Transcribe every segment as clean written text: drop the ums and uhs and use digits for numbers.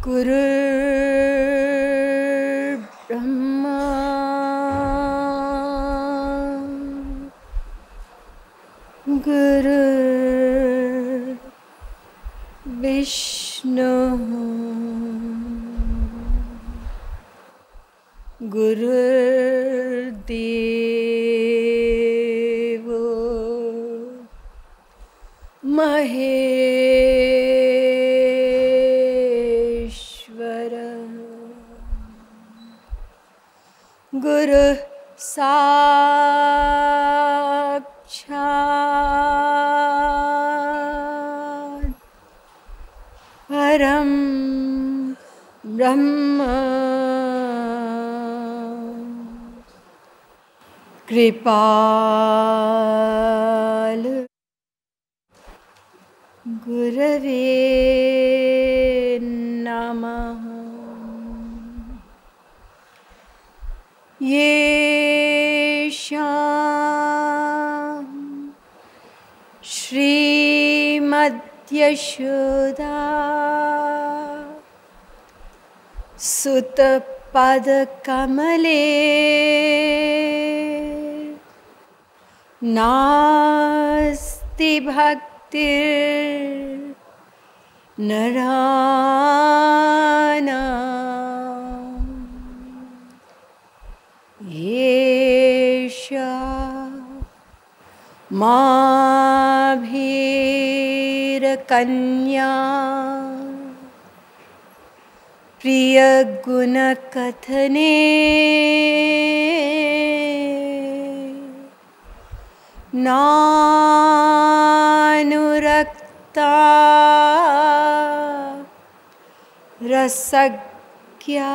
Gurur Brahma Gurur Vishnu Gurur Devo Maheshwara Guru Sakshāt Param Brahma Kripal Gurave Namaha Yesham Srimad Yashoda Sutta Pada Kamale Nasti Bhaktir Narana Yesha Mabhir Kanya Priya Guna Kathane Nanurakta Rasagya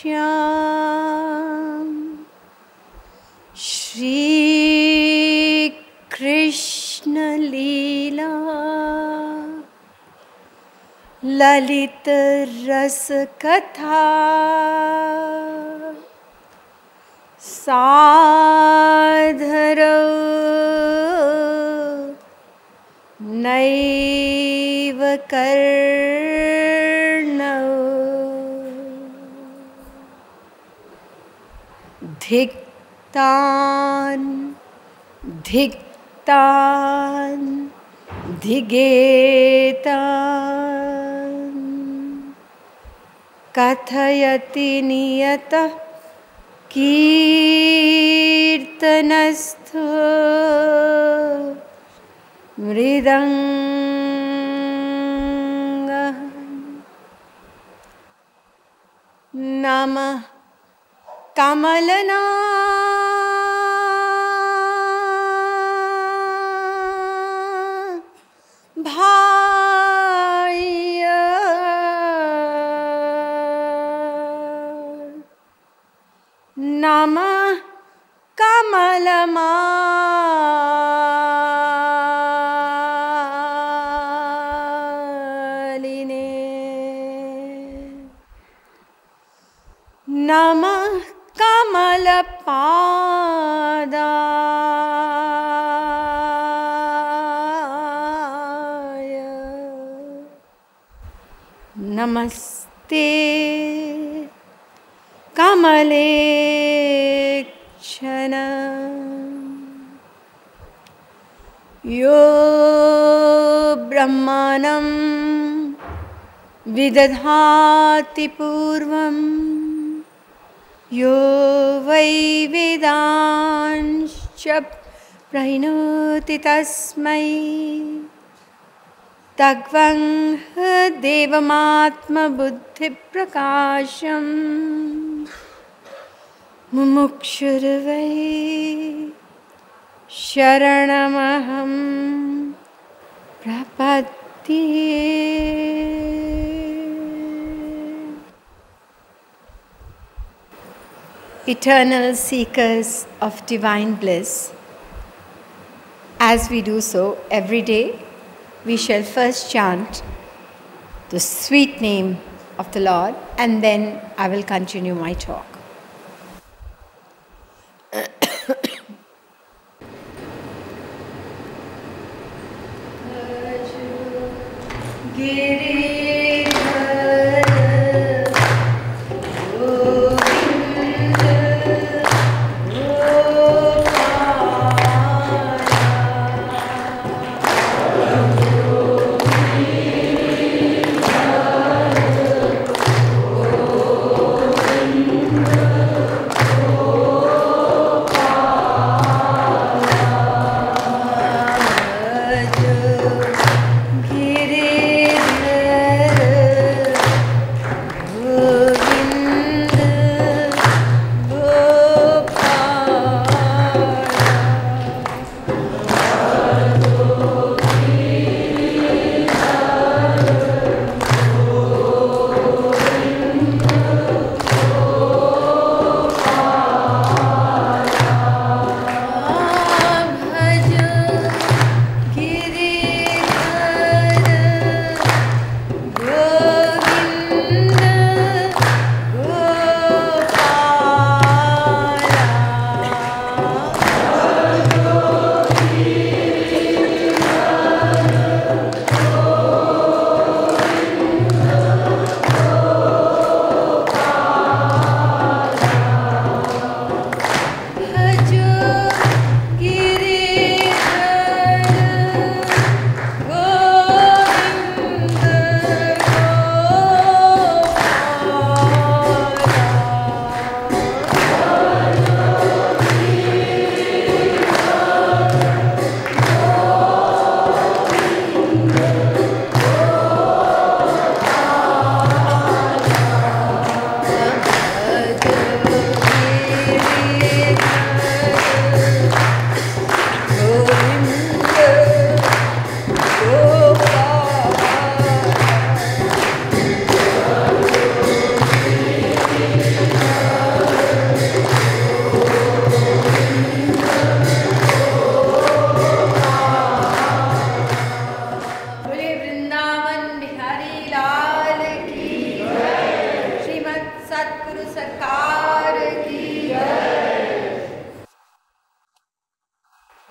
Yesham Shri Krishna Leela Lalita Rasa Katha Sadhara Naiva Karna Dhiktan Dhiktan Dhigetan Kathayati Niyata Kirtanastha Mridanga Namah Kamalana Bhaya Namah Kamalama Namah Kamalapadaya Namaste Kamalekshana Yo Brahmanam Vidadhati Purvam Yo Vai Vedanscha Prahinoti Tasmai Tagvang Devamatma Buddhi Prakasham Mumukshurvai Sharanamaham Prapatti Eternal seekers of divine bliss, as we do so every day, we shall first chant the sweet name of the Lord, and then I will continue my talk.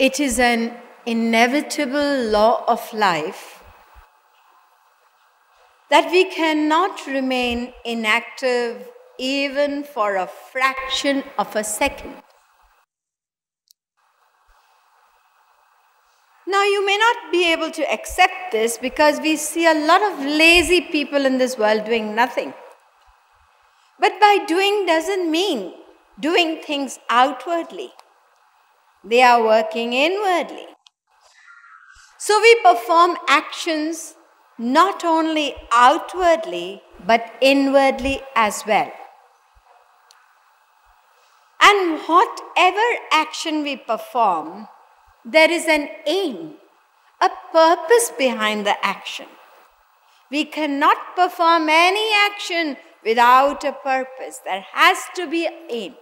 It is an inevitable law of life that we cannot remain inactive even for a fraction of a second. Now, you may not be able to accept this because we see a lot of lazy people in this world doing nothing. But by doing doesn't mean doing things outwardly. They are working inwardly. So we perform actions not only outwardly, but inwardly as well. And whatever action we perform, there is an aim, a purpose behind the action. We cannot perform any action without a purpose. There has to be an aim.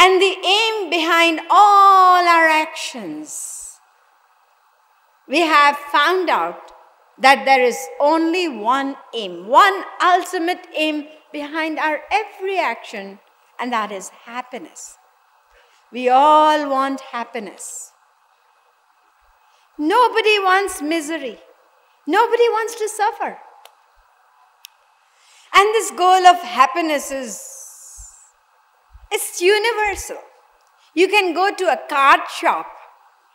And the aim behind all our actions, we have found out that there is only one aim, one ultimate aim behind our every action, and that is happiness. We all want happiness. Nobody wants misery. Nobody wants to suffer. And this goal of happiness it's universal. You can go to a card shop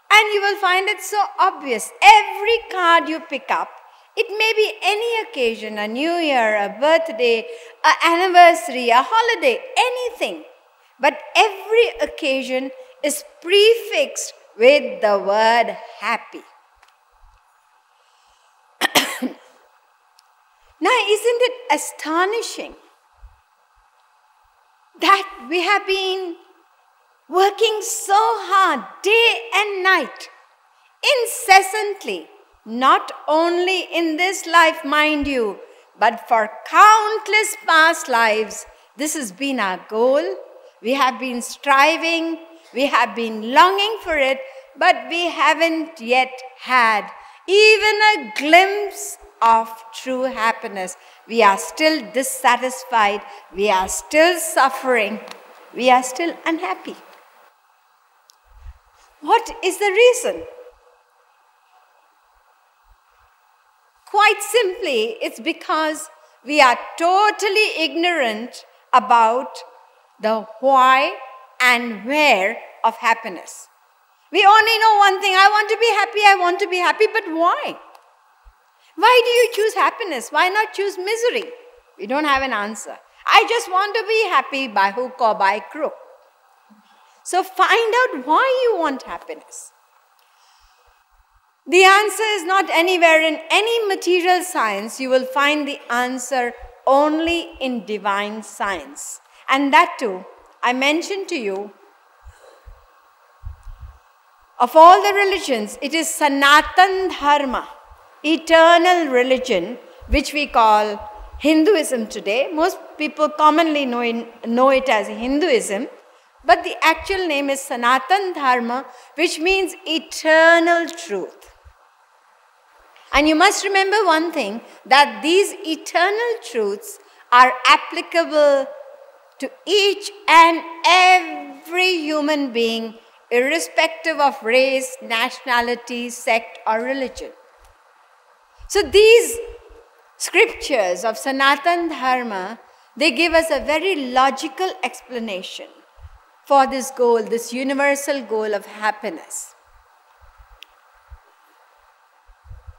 and you will find it so obvious. Every card you pick up, it may be any occasion, a new year, a birthday, an anniversary, a holiday, anything. But every occasion is prefixed with the word happy. Now, isn't it astonishing that we have been working so hard day and night, incessantly, not only in this life, mind you, but for countless past lives? This has been our goal. We have been striving, we have been longing for it, but we haven't yet had even a glimpse of true happiness. We are still dissatisfied, we are still suffering, we are still unhappy. What is the reason? Quite simply, it's because we are totally ignorant about the why and where of happiness. We only know one thing: I want to be happy, but why? Why do you choose happiness? Why not choose misery? We don't have an answer. I just want to be happy by hook or by crook. So find out why you want happiness. The answer is not anywhere in any material science. You will find the answer only in divine science. And that too, I mentioned to you, of all the religions, it is Sanatan Dharma, eternal religion, which we call Hinduism today. Most people commonly know it as Hinduism, but the actual name is Sanatan Dharma, which means eternal truth. And you must remember one thing, that these eternal truths are applicable to each and every human being, irrespective of race, nationality, sect, or religion. So these scriptures of Sanatan Dharma, they give us a very logical explanation for this goal, this universal goal of happiness.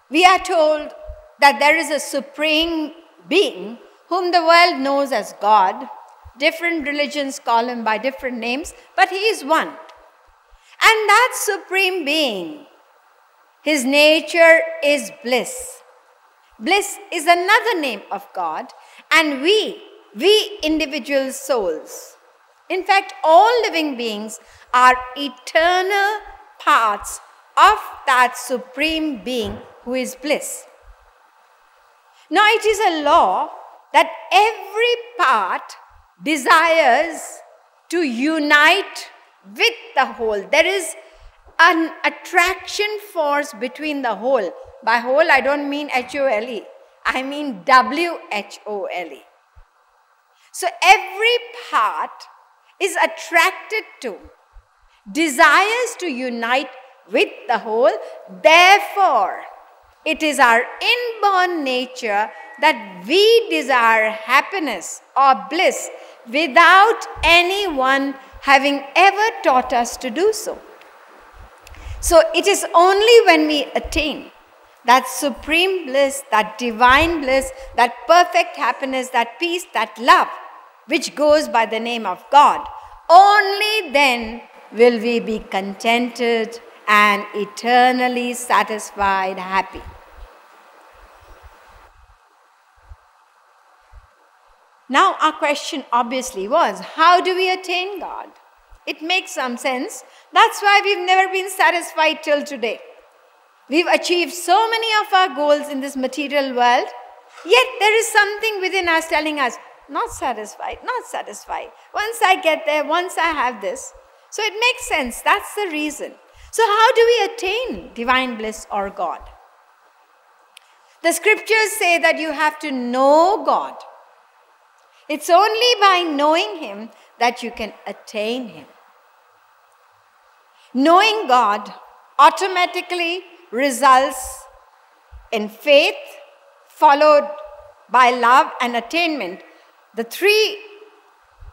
We are told that there is a supreme being whom the world knows as God. Different religions call him by different names, but he is one. And that supreme being, his nature is bliss. Bliss is another name of God, and we individual souls, in fact all living beings, are eternal parts of that supreme being who is bliss. Now it is a law that every part desires to unite with the whole. There is an attraction force between the whole. By whole, I don't mean H-O-L-E. I mean W-H-O-L-E. So every part is attracted to, desires to unite with the whole. Therefore, it is our inborn nature that we desire happiness or bliss without anyone having ever taught us to do so. So it is only when we attain that supreme bliss, that divine bliss, that perfect happiness, that peace, that love, which goes by the name of God, only then will we be contented and eternally satisfied, happy. Now our question obviously was, how do we attain God? It makes some sense. That's why we've never been satisfied till today. We've achieved so many of our goals in this material world, yet there is something within us telling us, not satisfied, not satisfied. Once I get there, once I have this. So it makes sense. That's the reason. So how do we attain divine bliss or God? The scriptures say that you have to know God. It's only by knowing Him that you can attain Him. Knowing God automatically results in faith, followed by love and attainment. The three,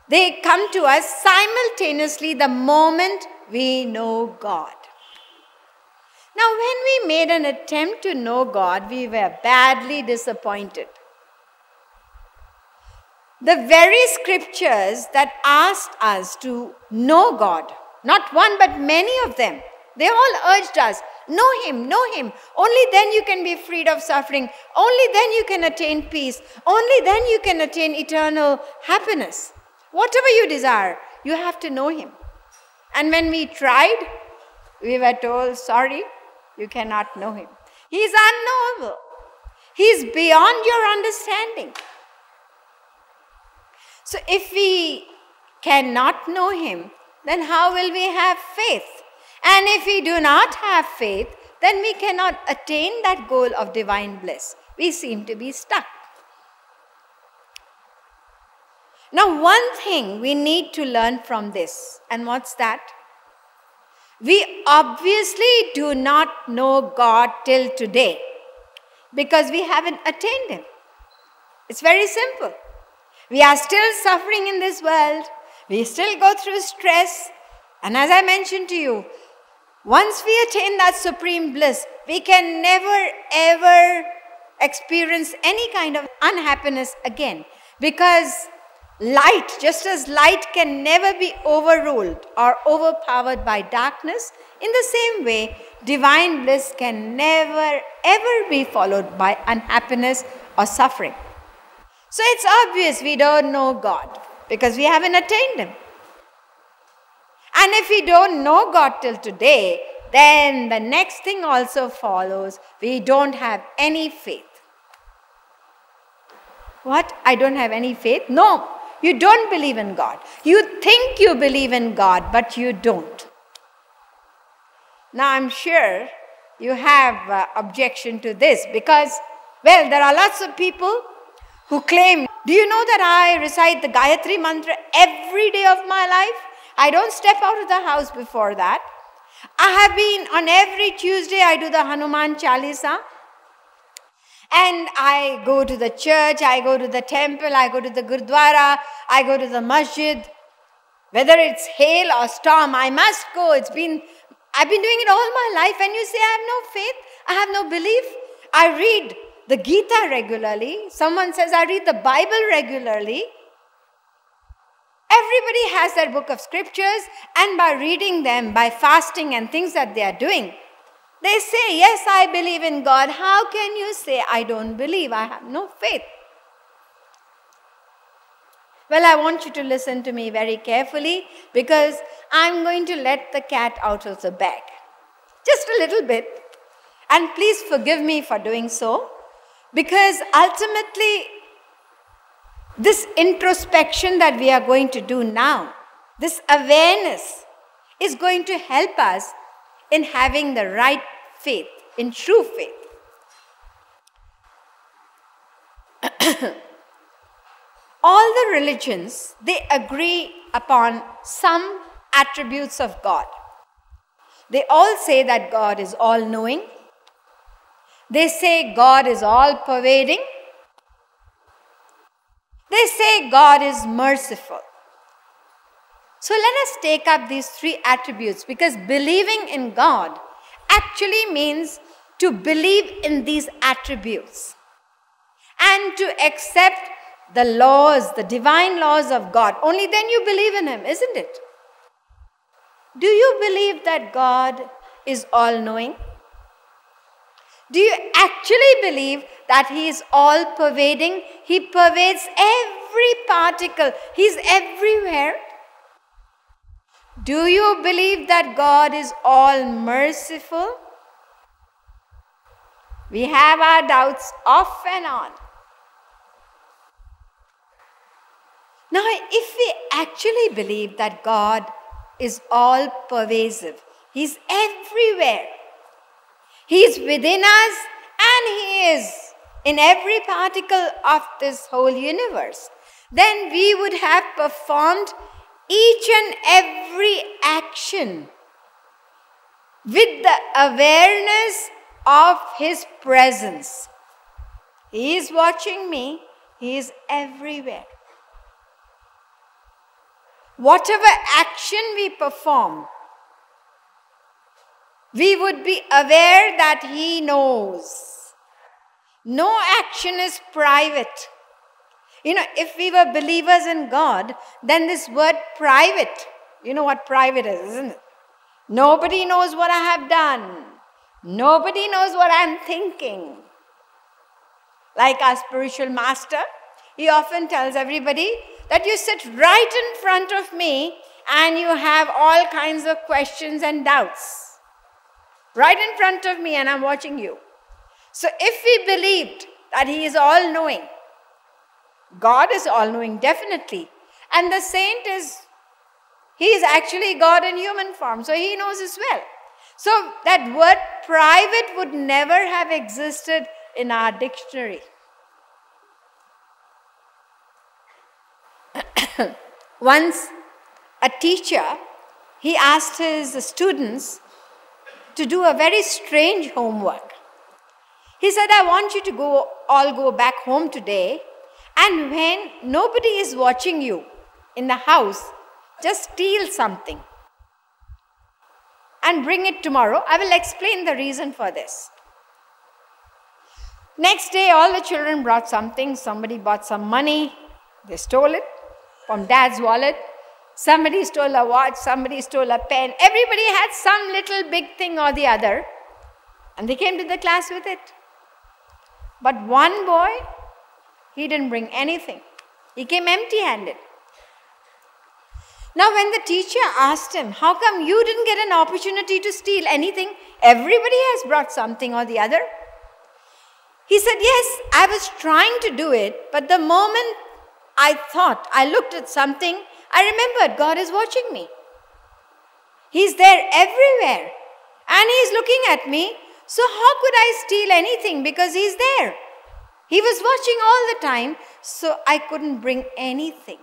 they come to us simultaneously the moment we know God. Now, when we made an attempt to know God, we were badly disappointed. The very scriptures that asked us to know God, not one but many of them, they all urged us, know Him, know Him. Only then you can be freed of suffering. Only then you can attain peace. Only then you can attain eternal happiness. Whatever you desire, you have to know Him. And when we tried, we were told, sorry, you cannot know Him. He is unknowable. He is beyond your understanding. So if we cannot know Him, then how will we have faith? And if we do not have faith, then we cannot attain that goal of divine bliss. We seem to be stuck. Now, one thing we need to learn from this, and what's that? We obviously do not know God till today. because we haven't attained Him. It's very simple. We are still suffering in this world. We still go through stress. And as I mentioned to you, once we attain that supreme bliss, we can never ever experience any kind of unhappiness again. Because light, just as light can never be overruled or overpowered by darkness, in the same way, divine bliss can never ever be followed by unhappiness or suffering. So it's obvious we don't know God because we haven't attained Him. And if we don't know God till today, then the next thing also follows. We don't have any faith. What? I don't have any faith? No, you don't believe in God. You think you believe in God, but you don't. Now I'm sure you have objection to this because, well, there are lots of people who claim, do you know that I recite the Gayatri mantra every day of my life? I don't step out of the house before that. I have been, on every Tuesday, I do the Hanuman Chalisa. And I go to the church, I go to the temple, I go to the Gurdwara, I go to the masjid. Whether it's hail or storm, I must go. I've been doing it all my life. And you say, I have no faith, I have no belief. I read the Gita regularly. Someone says, I read the Bible regularly. Everybody has their book of scriptures, and by reading them, by fasting and things that they are doing, they say, yes, I believe in God. How can you say, I don't believe, I have no faith? Well, I want you to listen to me very carefully because I'm going to let the cat out of the bag. Just a little bit. And please forgive me for doing so, because ultimately, this introspection that we are going to do now, this awareness, is going to help us in having the right faith, in true faith. All the religions, they agree upon some attributes of God. They all say that God is all-knowing. They say God is all-pervading. They say God is merciful. So let us take up these three attributes, because believing in God actually means to believe in these attributes and to accept the laws, the divine laws of God. Only then you believe in Him, isn't it? Do you believe that God is all-knowing? Do you actually believe that He is all-pervading? He pervades every particle. He's everywhere. Do you believe that God is all-merciful? We have our doubts off and on. Now, if we actually believe that God is all-pervasive, He's everywhere, He is within us, and He is in every particle of this whole universe, then we would have performed each and every action with the awareness of His presence. He is watching me. He is everywhere. Whatever action we perform, we would be aware that He knows. No action is private. You know, if we were believers in God, then this word private, you know what private is, isn't it? Nobody knows what I have done. Nobody knows what I'm thinking. Like our spiritual master, he often tells everybody that you sit right in front of me and you have all kinds of questions and doubts. Right in front of me, and I'm watching you. So if we believed that He is all-knowing, God is all-knowing, definitely. And the saint he is actually God in human form, so he knows as well. So that word private would never have existed in our dictionary. Once a teacher, he asked his students to do a very strange homework. He said, I want you to all go back home today, and when nobody is watching you in the house, just steal something and bring it tomorrow. I will explain the reason for this. Next day, all the children brought something. Somebody bought some money. They stole it from dad's wallet. Somebody stole a watch. Somebody stole a pen. Everybody had some little big thing or the other. And they came to the class with it. But one boy, he didn't bring anything. He came empty-handed. Now when the teacher asked him, how come you didn't get an opportunity to steal anything? Everybody has brought something or the other. He said, yes, I was trying to do it, but the moment I looked at something, I remembered God is watching me. He's there everywhere, and He's looking at me. So how could I steal anything, because He's there? He was watching all the time, so I couldn't bring anything.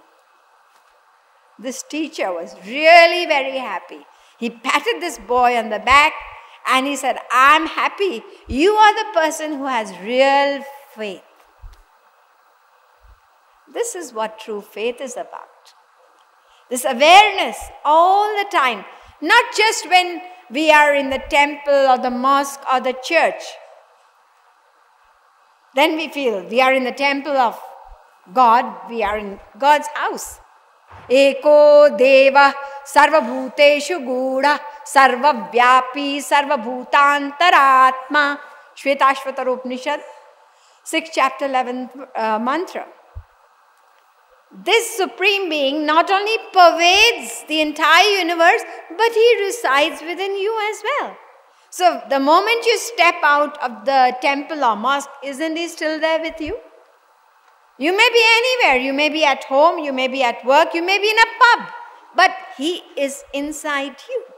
This teacher was really very happy. He patted this boy on the back and he said, I'm happy. You are the person who has real faith. This is what true faith is about. This awareness all the time, not just when we are in the temple or the mosque or the church. Then we feel we are in the temple of God, we are in God's house. Eko deva sarvabhuteshu gudha sarvavyapi sarvabhutantaratma. Shvetashvatara Upanishad, 6th chapter, 11th mantra. This Supreme Being not only pervades the entire universe, but He resides within you as well. So the moment you step out of the temple or mosque, isn't He still there with you? You may be anywhere. You may be at home, you may be at work, you may be in a pub, but He is inside you.